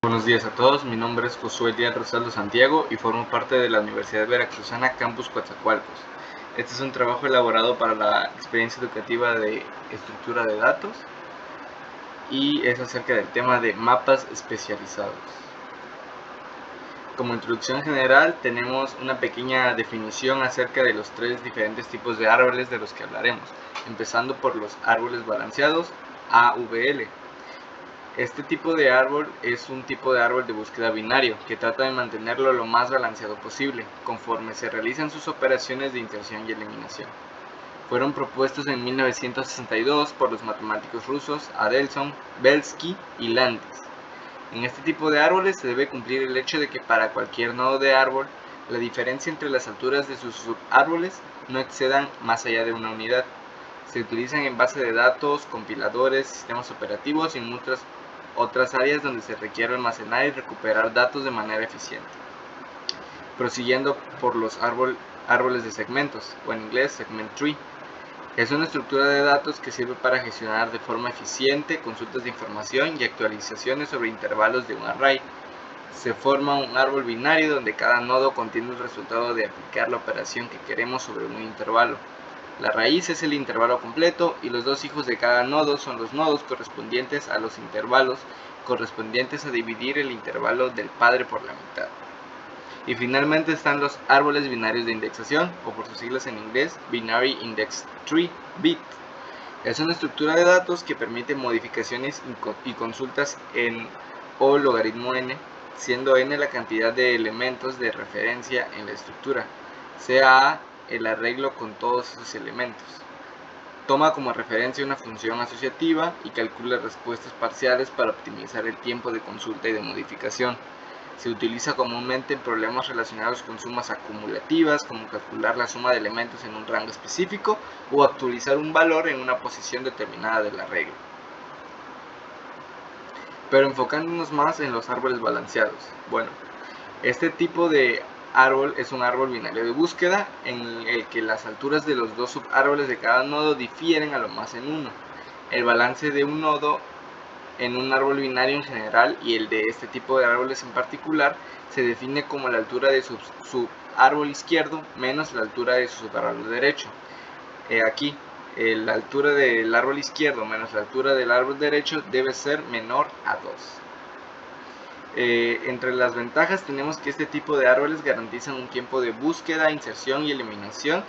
Buenos días a todos, mi nombre es Josué Díaz Rosaldo Santiago y formo parte de la Universidad Veracruzana Campus Coatzacoalcos. Este es un trabajo elaborado para la experiencia educativa de estructura de datos y es acerca del tema de mapas especializados. Como introducción general tenemos una pequeña definición acerca de los tres diferentes tipos de árboles de los que hablaremos, empezando por los árboles balanceados, AVL. Este tipo de árbol es un tipo de árbol de búsqueda binario que trata de mantenerlo lo más balanceado posible, conforme se realizan sus operaciones de inserción y eliminación. Fueron propuestos en 1962 por los matemáticos rusos Adelson, Belsky y Landis. En este tipo de árboles se debe cumplir el hecho de que para cualquier nodo de árbol, la diferencia entre las alturas de sus subárboles no excedan más allá de una unidad. Se utilizan en base de datos, compiladores, sistemas operativos y muchas otras áreas donde se requiere almacenar y recuperar datos de manera eficiente. Prosiguiendo por los árboles de segmentos, o en inglés segment tree. Es una estructura de datos que sirve para gestionar de forma eficiente consultas de información y actualizaciones sobre intervalos de un array. Se forma un árbol binario donde cada nodo contiene el resultado de aplicar la operación que queremos sobre un intervalo. La raíz es el intervalo completo y los dos hijos de cada nodo son los nodos correspondientes a los intervalos correspondientes a dividir el intervalo del padre por la mitad. Y finalmente están los árboles binarios de indexación, o por sus siglas en inglés, Binary Index Tree, BIT. Es una estructura de datos que permite modificaciones y consultas en O logaritmo n, siendo n la cantidad de elementos de referencia en la estructura, sea A el arreglo con todos esos elementos. Toma como referencia una función asociativa y calcula respuestas parciales para optimizar el tiempo de consulta y de modificación. Se utiliza comúnmente en problemas relacionados con sumas acumulativas, como calcular la suma de elementos en un rango específico o actualizar un valor en una posición determinada del arreglo. Pero enfocándonos más en los árboles balanceados. Bueno, este tipo de árbol es un árbol binario de búsqueda en el que las alturas de los dos subárboles de cada nodo difieren a lo más en uno. El balance de un nodo en un árbol binario en general y el de este tipo de árboles en particular se define como la altura de su subárbol izquierdo menos la altura de su subárbol derecho. Aquí, la altura del árbol izquierdo menos la altura del árbol derecho debe ser menor a 2. Entre las ventajas tenemos que este tipo de árboles garantizan un tiempo de búsqueda, inserción y eliminación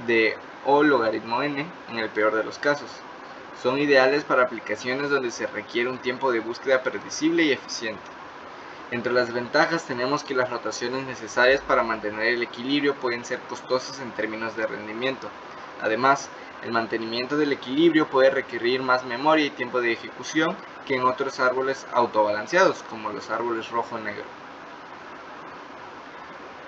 de O logaritmo n en el peor de los casos. Son ideales para aplicaciones donde se requiere un tiempo de búsqueda predecible y eficiente. Entre las ventajas tenemos que las rotaciones necesarias para mantener el equilibrio pueden ser costosas en términos de rendimiento. Además, el mantenimiento del equilibrio puede requerir más memoria y tiempo de ejecución que en otros árboles autobalanceados, como los árboles rojo-negro.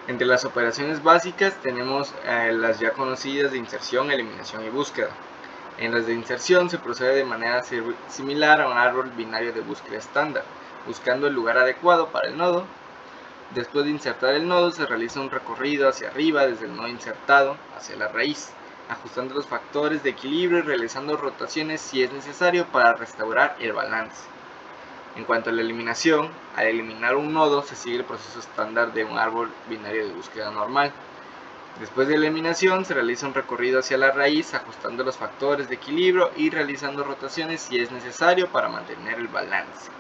Entre las operaciones básicas tenemos las ya conocidas de inserción, eliminación y búsqueda. En las de inserción se procede de manera similar a un árbol binario de búsqueda estándar, buscando el lugar adecuado para el nodo. Después de insertar el nodo se realiza un recorrido hacia arriba desde el nodo insertado hacia la raíz, ajustando los factores de equilibrio y realizando rotaciones si es necesario para restaurar el balance. En cuanto a la eliminación, al eliminar un nodo se sigue el proceso estándar de un árbol binario de búsqueda normal. Después de la eliminación se realiza un recorrido hacia la raíz ajustando los factores de equilibrio y realizando rotaciones si es necesario para mantener el balance.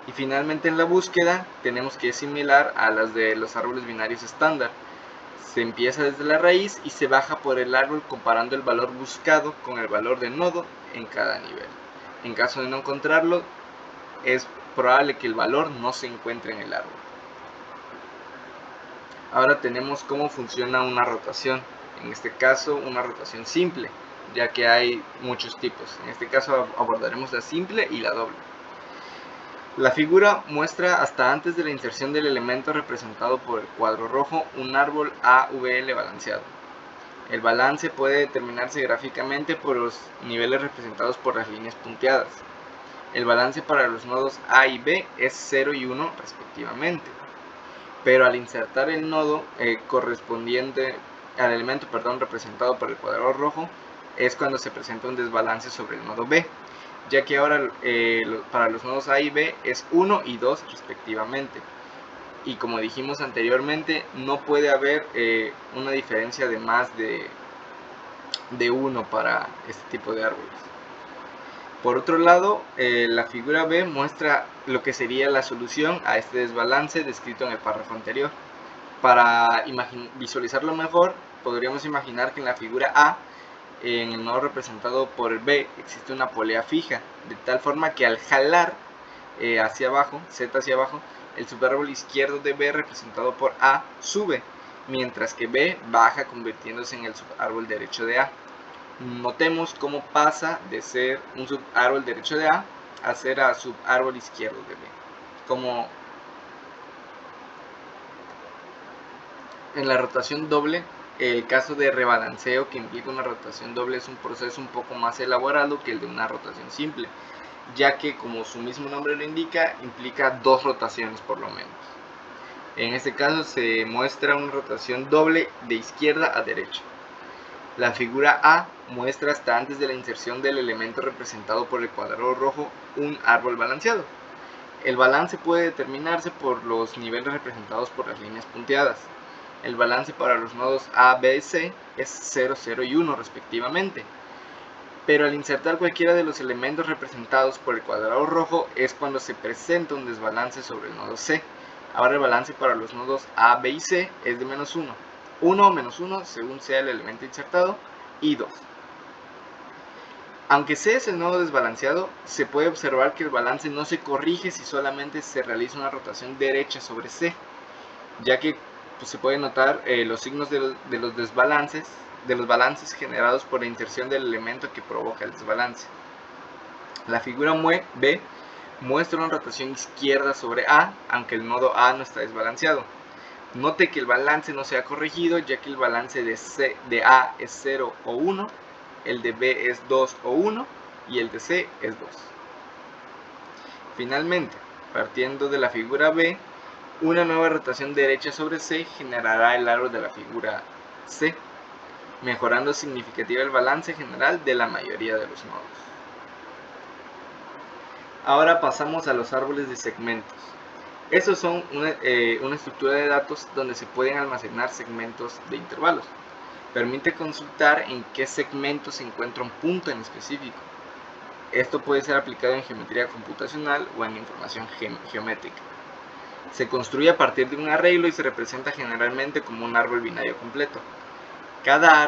Y finalmente en la búsqueda tenemos que es similar a las de los árboles binarios estándar. Se empieza desde la raíz y se baja por el árbol comparando el valor buscado con el valor del nodo en cada nivel. En caso de no encontrarlo, es probable que el valor no se encuentre en el árbol. Ahora tenemos cómo funciona una rotación, en este caso una rotación simple, ya que hay muchos tipos. En este caso abordaremos la simple y la doble. La figura muestra hasta antes de la inserción del elemento representado por el cuadro rojo un árbol AVL balanceado. El balance puede determinarse gráficamente por los niveles representados por las líneas punteadas. El balance para los nodos A y B es 0 y 1 respectivamente. Pero al insertar el nodo correspondiente al elemento representado por el cuadrado rojo, es cuando se presenta un desbalance sobre el nodo B. ya que ahora para los nodos A y B es 1 y 2 respectivamente. Y como dijimos anteriormente, no puede haber una diferencia de más de 1 para este tipo de árboles. Por otro lado, la figura B muestra lo que sería la solución a este desbalance descrito en el párrafo anterior. Para visualizarlo mejor, podríamos imaginar que en la figura A, en el nodo representado por el B, existe una polea fija, de tal forma que al jalar hacia abajo, Z hacia abajo, el subárbol izquierdo de B representado por A sube, mientras que B baja convirtiéndose en el subárbol derecho de A. Notemos cómo pasa de ser un subárbol derecho de A a ser a subárbol izquierdo de B. Como en la rotación doble, el caso de rebalanceo que implica una rotación doble es un proceso un poco más elaborado que el de una rotación simple, ya que, como su mismo nombre lo indica, implica dos rotaciones por lo menos. En este caso se muestra una rotación doble de izquierda a derecha. La figura A muestra hasta antes de la inserción del elemento representado por el cuadrado rojo un árbol balanceado. El balance puede determinarse por los niveles representados por las líneas punteadas. El balance para los nodos A, B y C es 0, 0 y 1 respectivamente. Pero al insertar cualquiera de los elementos representados por el cuadrado rojo es cuando se presenta un desbalance sobre el nodo C. Ahora el balance para los nodos A, B y C es de menos 1. 1 o menos 1 según sea el elemento insertado, y 2. Aunque C es el nodo desbalanceado, se puede observar que el balance no se corrige si solamente se realiza una rotación derecha sobre C, ya que se pueden notar los signos de los balances generados por la inserción del elemento que provoca el desbalance. La figura B muestra una rotación izquierda sobre A, aunque el nodo A no está desbalanceado. Note que el balance no se ha corregido, ya que el balance de A es 0 o 1, el de B es 2 o 1 y el de C es 2. Finalmente, partiendo de la figura B, una nueva rotación derecha sobre C generará el árbol de la figura C, mejorando significativamente el balance general de la mayoría de los nodos. Ahora pasamos a los árboles de segmentos. Estos son una estructura de datos donde se pueden almacenar segmentos de intervalos. Permite consultar en qué segmento se encuentra un punto en específico. Esto puede ser aplicado en geometría computacional o en información geométrica. Se construye a partir de un arreglo y se representa generalmente como un árbol binario completo. Cada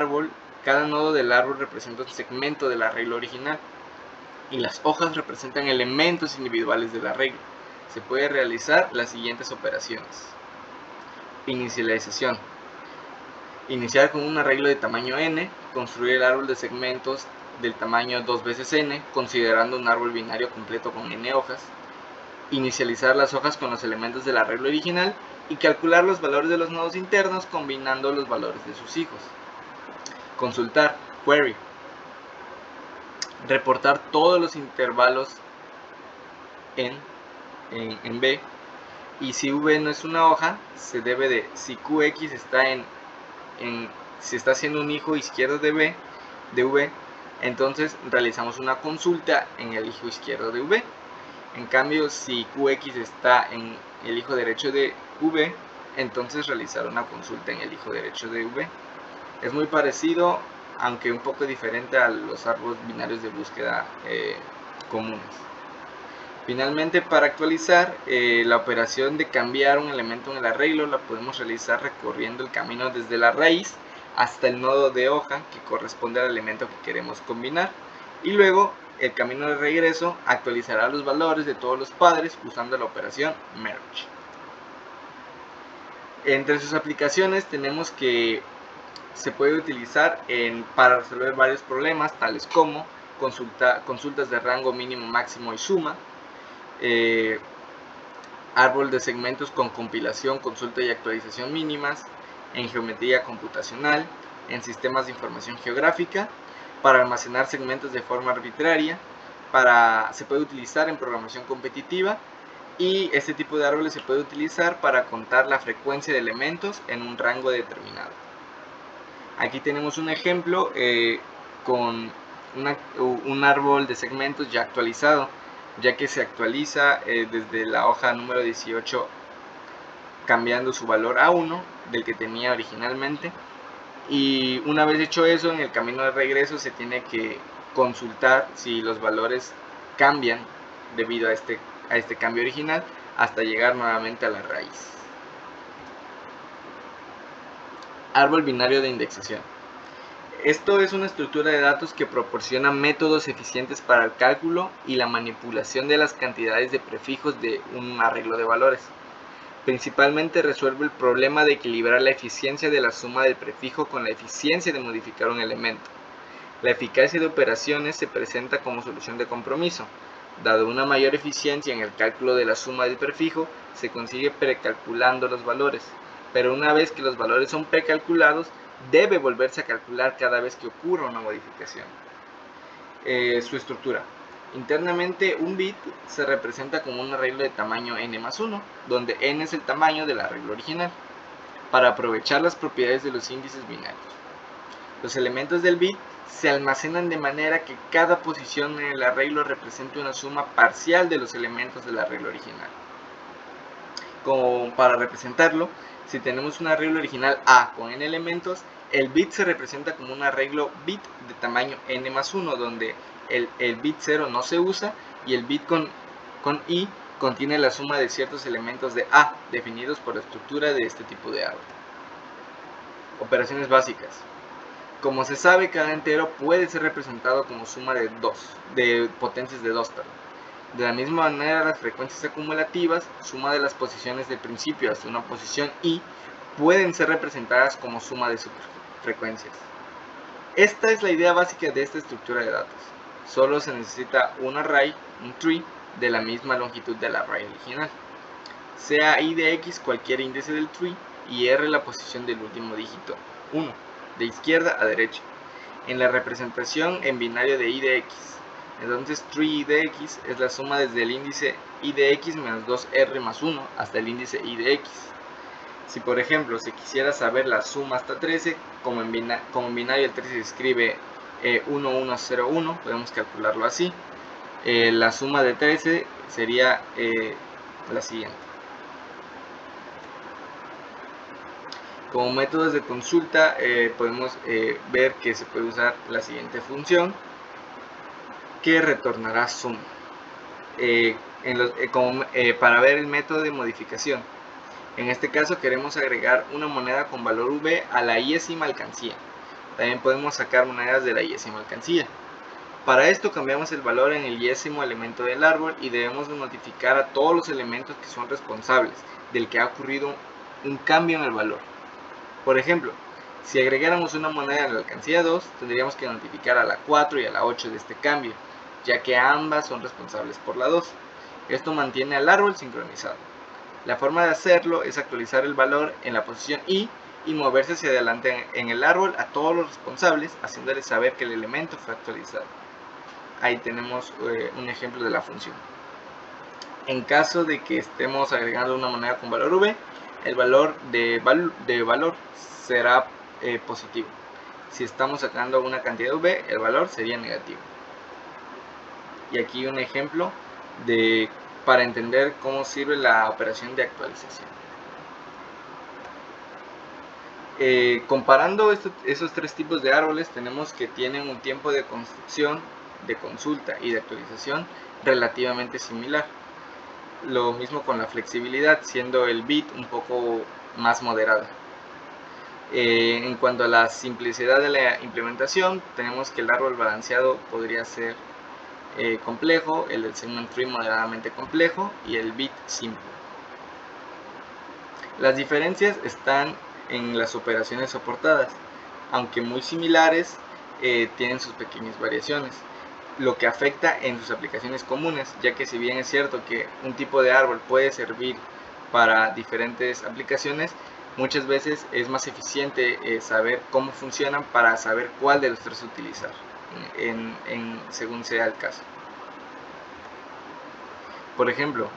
nodo del árbol representa un segmento del arreglo original y las hojas representan elementos individuales del arreglo. Se puede realizar las siguientes operaciones. Inicialización. Iniciar con un arreglo de tamaño n, construir el árbol de segmentos del tamaño 2 veces n, considerando un árbol binario completo con n hojas. Inicializar las hojas con los elementos del arreglo original y calcular los valores de los nodos internos combinando los valores de sus hijos. Consultar, query. Reportar todos los intervalos en B, y si V no es una hoja, se debe de, si QX está si está siendo un hijo izquierdo de V, entonces realizamos una consulta en el hijo izquierdo de V. En cambio, si QX está en el hijo derecho de V, entonces realizar una consulta en el hijo derecho de V. Es muy parecido, aunque un poco diferente a los árboles binarios de búsqueda comunes. Finalmente, para actualizar, la operación de cambiar un elemento en el arreglo la podemos realizar recorriendo el camino desde la raíz hasta el nodo de hoja que corresponde al elemento que queremos combinar, y luego el camino de regreso actualizará los valores de todos los padres usando la operación merge. Entre sus aplicaciones tenemos que se puede utilizar para resolver varios problemas, tales como consultas de rango mínimo, máximo y suma, árbol de segmentos con compilación, consulta y actualización mínimas, en geometría computacional, en sistemas de información geográfica, para almacenar segmentos de forma arbitraria, se puede utilizar en programación competitiva, y este tipo de árboles se puede utilizar para contar la frecuencia de elementos en un rango determinado. Aquí tenemos un ejemplo con un árbol de segmentos ya actualizado, ya que se actualiza desde la hoja número 18 cambiando su valor a 1 del que tenía originalmente, y una vez hecho eso, en el camino de regreso se tiene que consultar si los valores cambian debido a este cambio original hasta llegar nuevamente a la raíz. Árbol binario de indexación. Esto es una estructura de datos que proporciona métodos eficientes para el cálculo y la manipulación de las cantidades de prefijos de un arreglo de valores. Principalmente resuelve el problema de equilibrar la eficiencia de la suma del prefijo con la eficiencia de modificar un elemento. La eficacia de operaciones se presenta como solución de compromiso. Dado una mayor eficiencia en el cálculo de la suma del prefijo, se consigue precalculando los valores, pero una vez que los valores son precalculados, debe volverse a calcular cada vez que ocurra una modificación. Su estructura. Internamente, un bit se representa como un arreglo de tamaño n más 1, donde n es el tamaño del arreglo original, para aprovechar las propiedades de los índices binarios. Los elementos del bit se almacenan de manera que cada posición en el arreglo represente una suma parcial de los elementos del arreglo original. Como para representarlo, si tenemos un arreglo original A con n elementos, el bit se representa como un arreglo bit de tamaño n más 1, donde el bit 0 no se usa y el bit con i contiene la suma de ciertos elementos de A, definidos por la estructura de este tipo de árbol. Operaciones básicas. Como se sabe, cada entero puede ser representado como suma de potencias de 2. De la misma manera, las frecuencias acumulativas, suma de las posiciones del principio hasta una posición i, pueden ser representadas como suma de subfrecuencias. Esta es la idea básica de esta estructura de datos. Solo se necesita un array, un tree, de la misma longitud del array original. Sea i de x cualquier índice del tree y r la posición del último dígito, 1, de izquierda a derecha, en la representación en binario de i de x. Entonces tree i de x es la suma desde el índice i de x menos 2r más 1 hasta el índice i de x. Si por ejemplo se quisiera saber la suma hasta 13, como en binario el 13 se escribe 1101, podemos calcularlo así. La suma de 13 sería la siguiente. Como métodos de consulta podemos ver que se puede usar la siguiente función, que retornará sum, para ver el método de modificación. En este caso queremos agregar una moneda con valor v a la iésima alcancía. También podemos sacar monedas de la iésima alcancía. Para esto cambiamos el valor en el iésimo elemento del árbol y debemos notificar a todos los elementos que son responsables del que ha ocurrido un cambio en el valor. Por ejemplo, si agregáramos una moneda en la alcancía 2, tendríamos que notificar a la 4 y a la 8 de este cambio, ya que ambas son responsables por la 2. Esto mantiene al árbol sincronizado. La forma de hacerlo es actualizar el valor en la posición i y moverse hacia adelante en el árbol a todos los responsables, haciéndoles saber que el elemento fue actualizado. Ahí tenemos un ejemplo de la función. En caso de que estemos agregando una moneda con valor v, el valor de valor será positivo. Si estamos sacando una cantidad v, el valor sería negativo. Y aquí un ejemplo para entender cómo sirve la operación de actualización. Comparando esos tres tipos de árboles, tenemos que tienen un tiempo de construcción, de consulta y de actualización relativamente similar. Lo mismo con la flexibilidad, siendo el bit un poco más moderada. En cuanto a la simplicidad de la implementación, tenemos que el árbol balanceado podría ser complejo, el del segment tree moderadamente complejo y el bit simple. Las diferencias están en las operaciones soportadas, aunque muy similares, tienen sus pequeñas variaciones, lo que afecta en sus aplicaciones comunes, ya que si bien es cierto que un tipo de árbol puede servir para diferentes aplicaciones, muchas veces es más eficiente saber cómo funcionan para saber cuál de los tres utilizar, según sea el caso. Por ejemplo,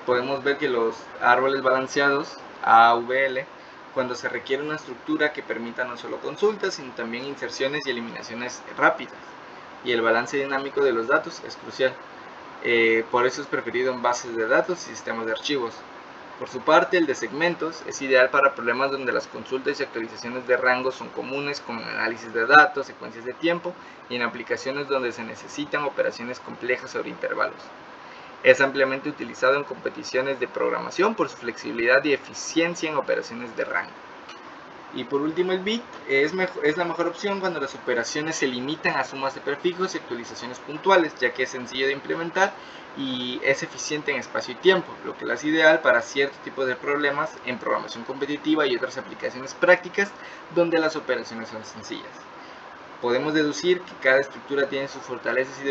podemos ver que los árboles balanceados AVL, cuando se requiere una estructura que permita no solo consultas, sino también inserciones y eliminaciones rápidas. y el balance dinámico de los datos es crucial. Por eso es preferido en bases de datos y sistemas de archivos. Por su parte, el de segmentos es ideal para problemas donde las consultas y actualizaciones de rangos son comunes, como en análisis de datos, secuencias de tiempo y en aplicaciones donde se necesitan operaciones complejas sobre intervalos. Es ampliamente utilizado en competiciones de programación por su flexibilidad y eficiencia en operaciones de rango. Y por último, el bit es la mejor opción cuando las operaciones se limitan a sumas de prefijos y actualizaciones puntuales, ya que es sencillo de implementar y es eficiente en espacio y tiempo, lo que la hace ideal para cierto tipo de problemas en programación competitiva y otras aplicaciones prácticas donde las operaciones son sencillas. Podemos deducir que cada estructura tiene sus fortalezas y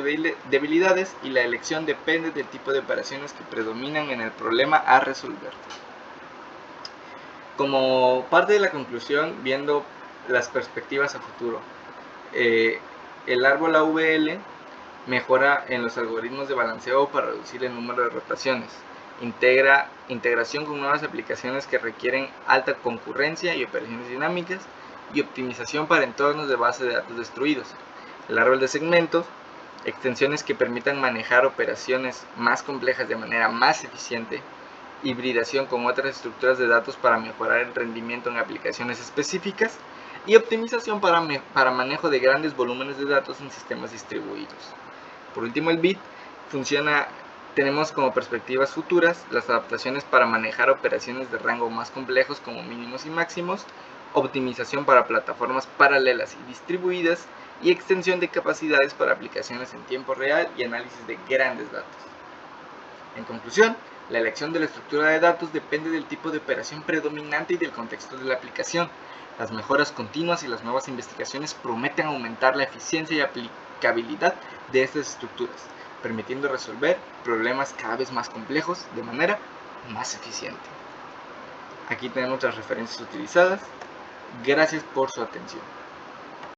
debilidades y la elección depende del tipo de operaciones que predominan en el problema a resolver. Como parte de la conclusión, viendo las perspectivas a futuro, el árbol AVL mejora en los algoritmos de balanceo para reducir el número de rotaciones, integración con nuevas aplicaciones que requieren alta concurrencia y operaciones dinámicas, y optimización para entornos de base de datos destruidos. El árbol de segmentos, extensiones que permitan manejar operaciones más complejas de manera más eficiente, hibridación con otras estructuras de datos para mejorar el rendimiento en aplicaciones específicas y optimización para manejo de grandes volúmenes de datos en sistemas distribuidos. Por último, el bit tenemos como perspectivas futuras las adaptaciones para manejar operaciones de rango más complejos como mínimos y máximos, optimización para plataformas paralelas y distribuidas y extensión de capacidades para aplicaciones en tiempo real y análisis de grandes datos. En conclusión, la elección de la estructura de datos depende del tipo de operación predominante y del contexto de la aplicación. Las mejoras continuas y las nuevas investigaciones prometen aumentar la eficiencia y aplicabilidad de estas estructuras, permitiendo resolver problemas cada vez más complejos de manera más eficiente. Aquí tenemos las referencias utilizadas. Gracias por su atención.